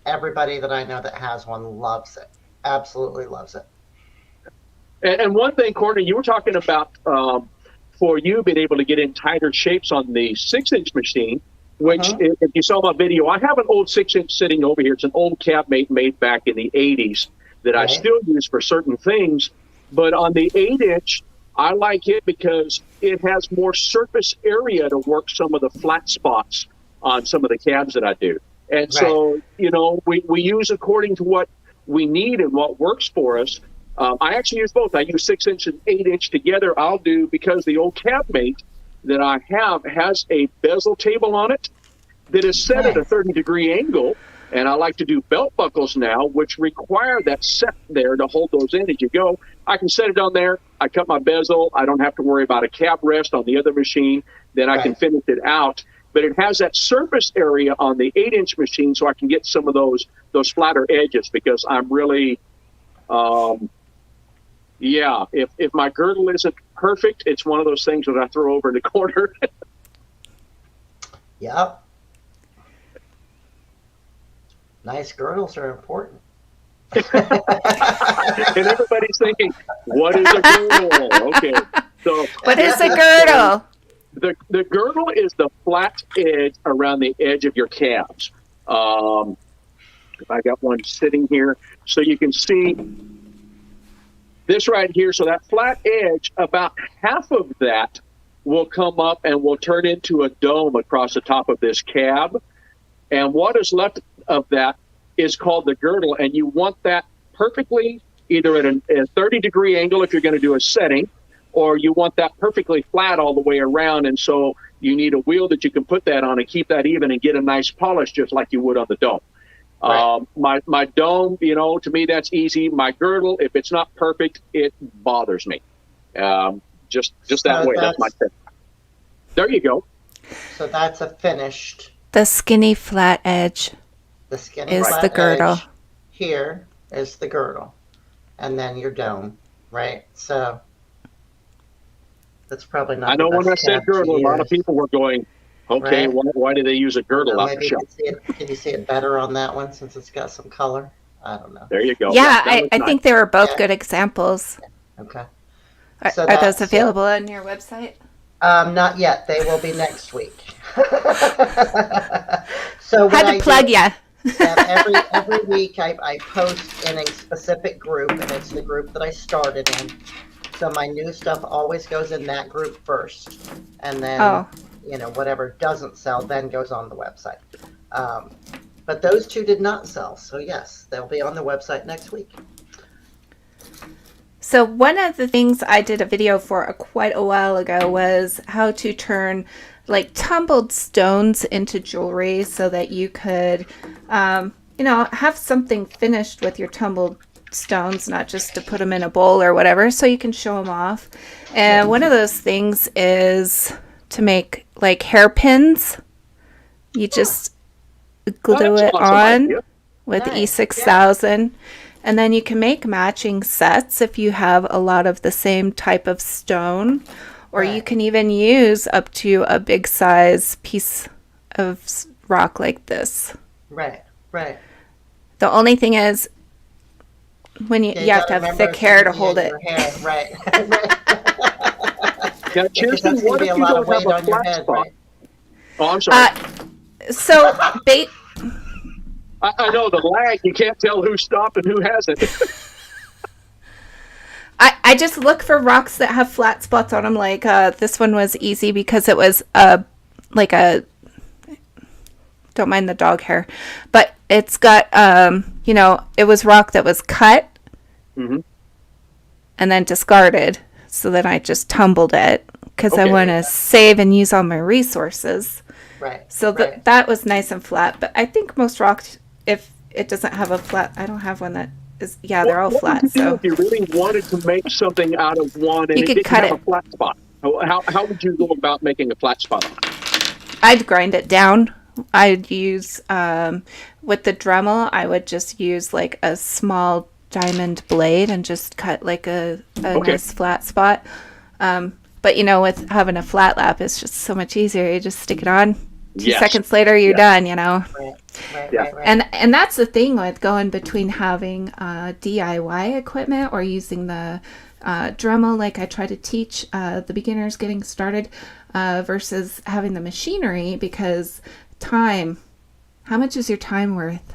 everybody that I know that has one loves it. Absolutely loves it. And one thing, Courtney, you were talking about for you being able to get in tighter shapes on the 6-inch machine, which if you saw my video, I have an old 6-inch sitting over here. It's an old cabinet made back in the 80s that I still use for certain things. But on the 8-inch, I like it because it has more surface area to work some of the flat spots on some of the cabs that I do. And so, you know, we use according to what we need and what works for us. I actually use both. I use 6-inch and 8-inch together. I'll do, because the old cabmate that I have has a bezel table on it that is set at a 30-degree angle. And I like to do belt buckles now, which require that set there to hold those in as you go. I can set it on there. I cut my bezel. I don't have to worry about a cab rest on the other machine. Then I can finish it out. But it has that surface area on the 8-inch machine, so I can get some of those flatter edges, because I'm really, if my girdle isn't perfect, it's one of those things that I throw over in the corner. Yep. Nice girdles are important. And everybody's thinking, what is a girdle? Okay. So What is a girdle? The girdle is the flat edge around the edge of your calves. If I got one sitting here, so you can see this right here. So that flat edge, about half of that will come up and will turn into a dome across the top of this cab. And what is left of that is called the girdle. And you want that perfectly either at a 30-degree angle if you're going to do a setting, or you want that perfectly flat all the way around. And so you need a wheel that you can put that on and keep that even and get a nice polish just like you would on the dome. My dome, you know, to me, that's easy. My girdle, if it's not perfect, it bothers me. Just that way. That's my tip. There you go. So that's a finished. The skinny flat edge The skinny is flat the girdle. edge here is the girdle, and then your dome, right? So that's probably not. I know the when I best said cab to girdle, a lot of use. people were going, okay, Right. why do they use a girdle off Maybe the you shelf? can you see it better on that one since it's got some color? I don't know. There you go. Yeah, that looks I nice. think they were both Yeah. good examples. Okay. Are, So are those that's, available on your website? Not yet. They will be next week. So what Had I to plug do- ya. Yeah, every week I post in a specific group, and it's the group that I started in. So my new stuff always goes in that group first, and then whatever doesn't sell then goes on the website. But those two did not sell, so yes, they'll be on the website next week. So one of the things I did a video for quite a while ago was how to turn like tumbled stones into jewelry so that you could, have something finished with your tumbled stones, not just to put them in a bowl or whatever, so you can show them off. And one of those things is to make like hairpins. You just glue it on with E6000. And then you can make matching sets if you have a lot of the same type of stone. Or you can even use up to a big size piece of rock like this. Right. The only thing is, when you have to have thick hair to hold it. Hair, right. Now, Kirsten, That's what gonna be if a you lot don't of weight have a on your flat head, spot? right? Oh, I'm sorry. So, I know the lag. You can't tell who stopped and who hasn't. I just look for rocks that have flat spots on them. Like this one was easy because it was don't mind the dog hair, but it's got it was rock that was cut, and and then discarded. So then I just tumbled it because I Okay. want to save and use all my resources. Right. So right. that was nice and flat. But I think most rock, if it doesn't have a flat, I don't have one that is, they're all What flat. would you do So if you really wanted to make something out of one and You it could didn't cut have it. a flat spot? How would you go about making a flat spot on it? I'd grind it down. I'd use, with the Dremel, I would just use like a small diamond blade and just cut like a Okay. nice flat spot. But you know, with having a flat lap, it's just so much easier. You just stick it on. 2 Yes. seconds later, you're Yeah. done, you know. Right. Right. Yeah. Right. Right. And that's the thing with going between having DIY equipment or using the Dremel, like I try to teach the beginners getting started, versus having the machinery, because time, how much is your time worth?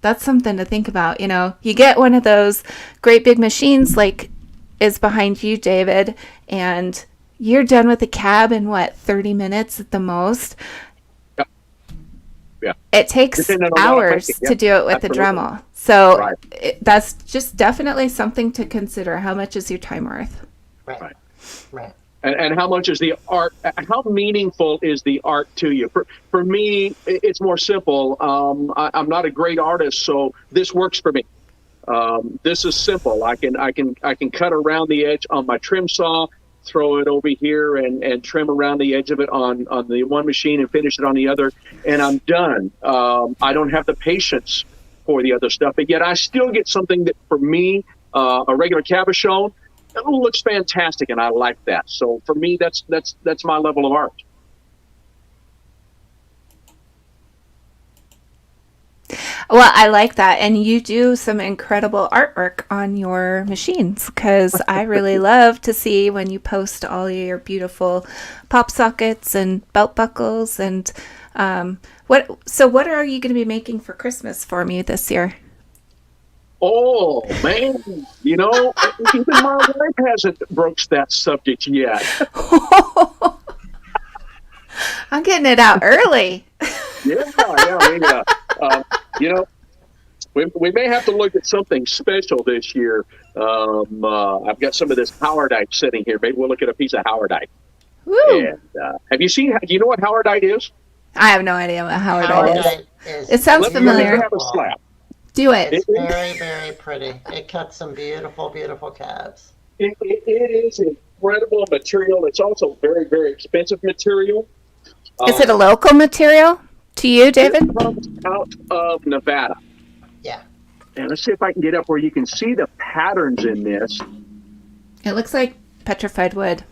That's something to think about. You know, you get one of those great big machines like is behind you, David, and you're done with the cab in what, 30 minutes at the most. Yeah. It takes Depending on what I'm hours making, yeah, to do it with the absolutely. Dremel. So Right. that's just definitely something to consider. How much is your time worth? Right. Right. Right. And how much is the art? How meaningful is the art to you? For me, it's more simple. I'm not a great artist, so this works for me. This is simple. I can cut around the edge on my trim saw, throw it over here, and trim around the edge of it on the one machine and finish it on the other, and I'm done. I don't have the patience for the other stuff, but yet I still get something that, for me, a regular cabochon, it looks fantastic, and I like that. So for me, that's my level of art. Well, I like that. And you do some incredible artwork on your machines, because I really love to see when you post all your beautiful pop sockets and belt buckles. And what are you going to be making for Christmas for me this year? Oh man, even my wife hasn't broached that subject yet. I'm getting it out early. We may have to look at something special this year. I've got some of this howardite sitting here. Maybe we'll look at a piece of howardite. Woo. And do you know what howardite is? I have no idea what howardite is. Howardite is It sounds Let me familiar. have a slab. Do it. It's very, very pretty. It cuts some beautiful, beautiful calves. It is incredible material. It's also very, very expensive material. Is it a local material to you, David? It comes out of Nevada. Yeah. And let's see if I can get up where you can see the patterns in this. It looks like petrified wood.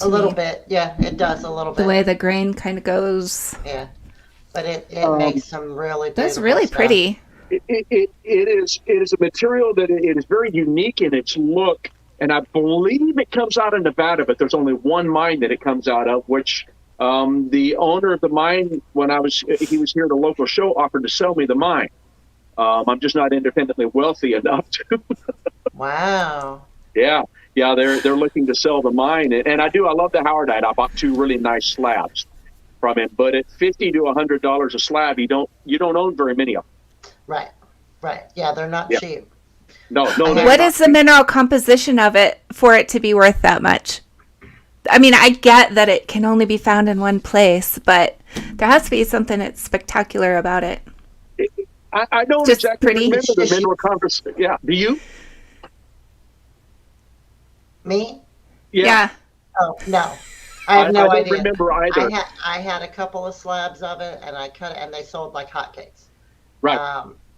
A little bit. Yeah, it does a little bit. The way the grain kind of goes. Yeah. But it makes some really beautiful That's really stuff. pretty. It is a material that it is very unique in its look, and I believe it comes out of Nevada, but there's only one mine that it comes out of, which the owner of the mine, when he was here at a local show, offered to sell me the mine. I'm just not independently wealthy enough to. Wow. Yeah, they're looking to sell the mine, and I love the howardite. I bought 2 really nice slabs from him, but at $50 to $100 a slab, you don't own very many of them. Right. Yeah, they're not cheap. No. What is the mineral composition of it for it to be worth that much? I mean, I get that it can only be found in one place, but there has to be something that's spectacular about it. I don't Just exactly pretty. remember the mineral composition. Yeah, do you? Me? Yeah. Oh, no. I have no I don't idea. remember either. I had a couple of slabs of it, and I cut it, and they sold like hotcakes. Right.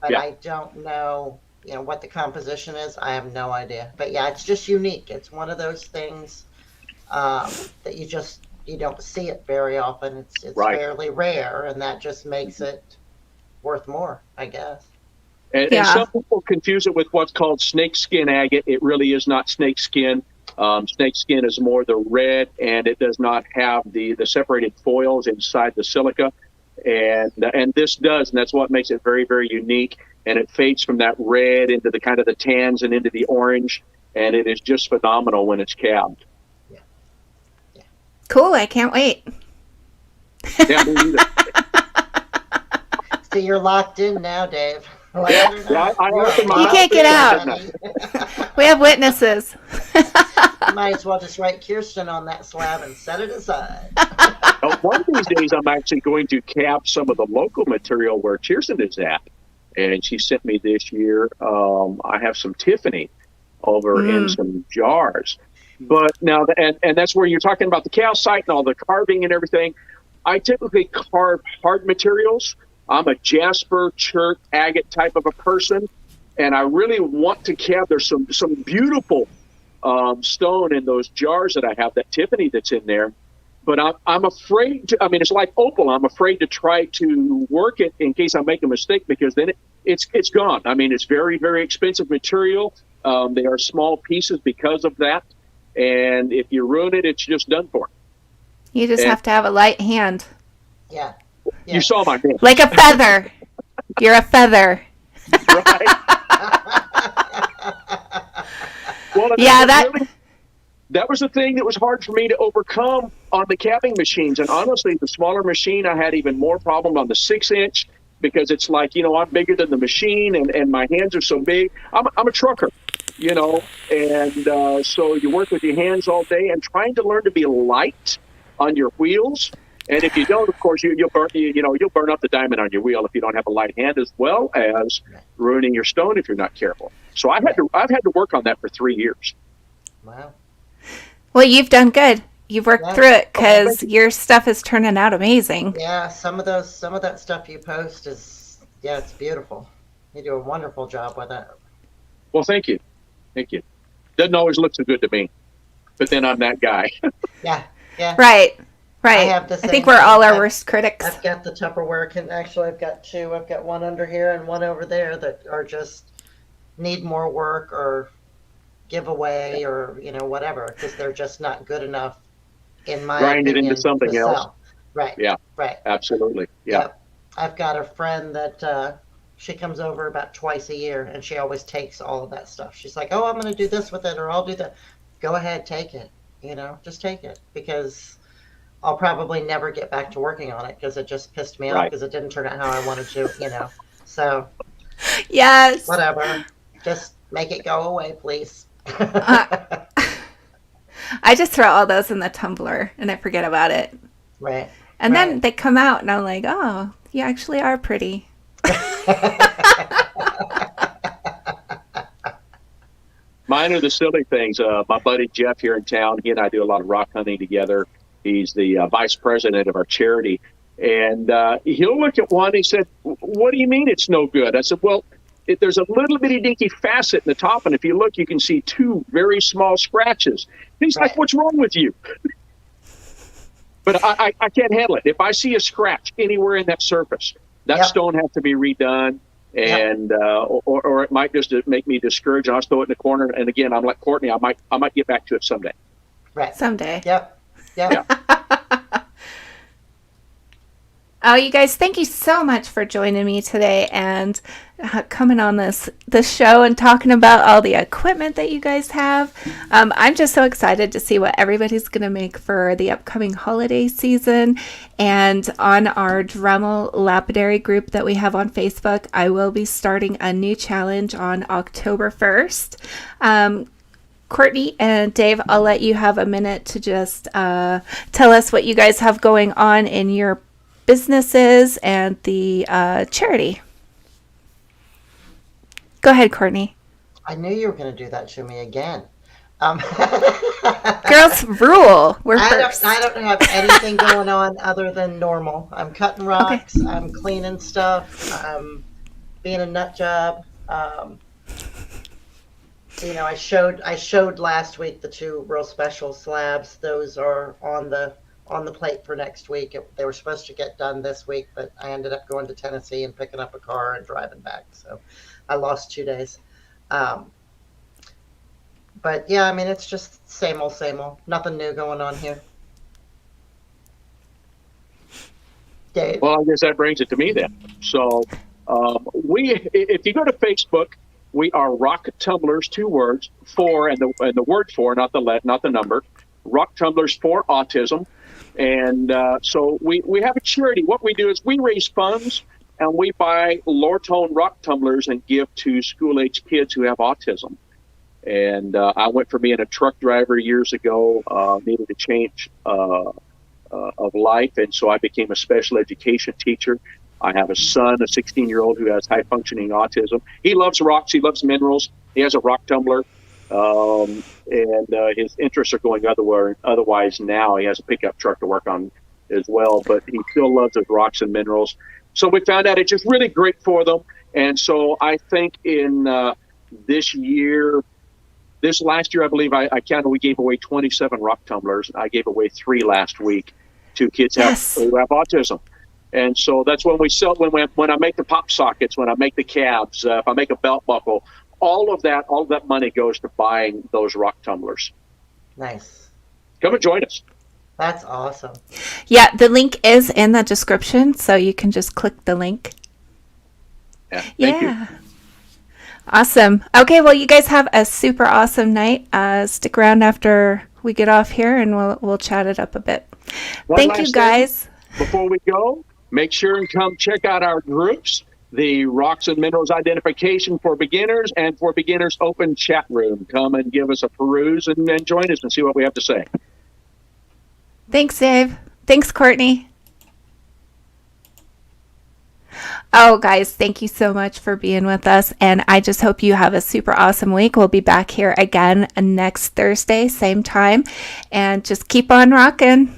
But Yeah. I don't know, what the composition is. I have no idea. But yeah, it's just unique. It's one of those things that you don't see it very often. It's Right. fairly rare, and that just makes it worth more, I guess. And some people confuse it with what's called snakeskin agate. It really is not snakeskin. Snakeskin is more the red, and it does not have the separated foils inside the silica. And this does, and that's what makes it very, very unique. And it fades from that red into the kind of the tans and into the orange, and it is just phenomenal when it's calved. Cool. I can't wait. Yeah, me either. So you're locked in now, Dave. Like, I you're opened my You mouth can't get out. honey. We have witnesses. You might as well just write Kirsten on that slab and set it aside. One of these days, I'm actually going to cap some of the local material where Kirsten is at. And she sent me this year, I have some Tiffany over in some jars. But now, and that's where you're talking about the calcite and all the carving and everything. I typically carve hard materials. I'm a jasper, chert, agate type of a person. And I really want to cap, there's some beautiful stone in those jars that I have, that Tiffany that's in there. But I'm afraid to, I mean, it's like opal. I'm afraid to try to work it in case I make a mistake, because then it's gone. I mean, it's very, very expensive material. They are small pieces because of that. And if you ruin it, it's just done for. You just have to have a light hand. Yeah. You saw my hand. Like a feather. You're a feather. Right? Well, Yeah, that was the thing that was hard for me to overcome on the capping machines. And honestly, the smaller machine, I had even more problem on the 6-inch, because it's like, I'm bigger than the machine, and my hands are so big. I'm a trucker, and so you work with your hands all day and trying to learn to be light on your wheels. And if you don't, of course, you'll burn up the diamond on your wheel if you don't have a light hand, as well as ruining your stone if you're not careful. So I've had to work on that for 3 years. Wow. Well, you've done good. You've worked through it, because your stuff is turning out amazing. Yeah, some of that stuff you post it's beautiful. You do a wonderful job with it. Well, thank you. Doesn't always look so good to me, but then I'm that guy. Yeah. Right. I think we're all our worst critics. I've got the Tupperware. I've got two. I've got one under here and one over there that are just need more work or giveaway or whatever, because they're just not good enough in my Grind opinion, it into something else. sell. Right. Yeah. Right. Absolutely. Yeah. Yep. I've got a friend that she comes over about twice a year, and she always takes all of that stuff. She's like, "Oh, I'm going to do this with it, or I'll do that." Go ahead, take it. Just take it, because I'll probably never get back to working on it, because it just pissed me off because it didn't turn out how I wanted to. So Yes. whatever. Just make it go away, please. I just throw all those in the tumbler and I forget about it. Right. And then they come out and I'm like, oh, you actually are pretty. Mine are the silly things. My buddy Jeff here in town, he and I do a lot of rock hunting together. He's the vice president of our charity. And he'll look at one and he said, "What do you mean it's no good?" I said, "Well, there's a little bitty dinky facet in the top, and if you look, you can see 2 very small scratches." He's like, "What's wrong with you?" But I can't handle it. If I see a scratch anywhere in that surface, that stone has to be redone, and or it might just make me discouraged. And I'll throw it in the corner. And again, I'm like Courtney. I might get back to it someday. Right. Someday. Yep. Yeah. Oh, you guys, thank you so much for joining me today and coming on this show and talking about all the equipment that you guys have. I'm just so excited to see what everybody's going to make for the upcoming holiday season. And on our Dremel Lapidary group that we have on Facebook, I will be starting a new challenge on October 1st. Courtney and Dave, I'll let you have a minute to just tell us what you guys have going on in your businesses and the charity. Go ahead, Courtney. I knew you were going to do that to me again. Girls rule. We're first. I don't have anything going on other than normal. I'm cutting rocks. Okay. I'm cleaning stuff. I'm being a nut job. I showed last week the 2 real special slabs. Those are on the plate for next week. They were supposed to get done this week, but I ended up going to Tennessee and picking up a car and driving back. So I lost 2 days. But yeah, I mean, it's just same old. Nothing new going on here. Dave? Well, I guess that brings it to me then. So if you go to Facebook, we are Rock Tumblers, 2 words, 4, and the word 4, not the number. Rock Tumblers for Autism. And so we have a charity. What we do is we raise funds and we buy lower-tone rock tumblers and give to school-age kids who have autism. And I went from being a truck driver years ago, needed a change of life, and so I became a special education teacher. I have a son, a 16-year-old, who has high-functioning autism. He loves rocks. He loves minerals. He has a rock tumbler, and his interests are going otherwise now. He has a pickup truck to work on as well, but he still loves his rocks and minerals. So we found out it's just really great for them. And so I think in this last year, I believe I counted, we gave away 27 rock tumblers. I gave away 3 last week to kids who have autism. And so that's when we sell, when I make the pop sockets, when I make the cabs, if I make a belt buckle, all of that money goes to buying those rock tumblers. Nice. Come and join us. That's awesome. Yeah, the link is in the description, so you can just click the link. Yeah. Thank you. Awesome. Okay, well, you guys have a super awesome night. Stick around after we get off here, and we'll chat it up a bit. Thank you, guys. Before we go, make sure and come check out our groups, the Rocks and Minerals Identification for Beginners and for Beginners Open Chat Room. Come and give us a peruse and join us and see what we have to say. Thanks, Dave. Thanks, Courtney. Oh, guys, thank you so much for being with us. And I just hope you have a super awesome week. We'll be back here again next Thursday, same time. And just keep on rocking.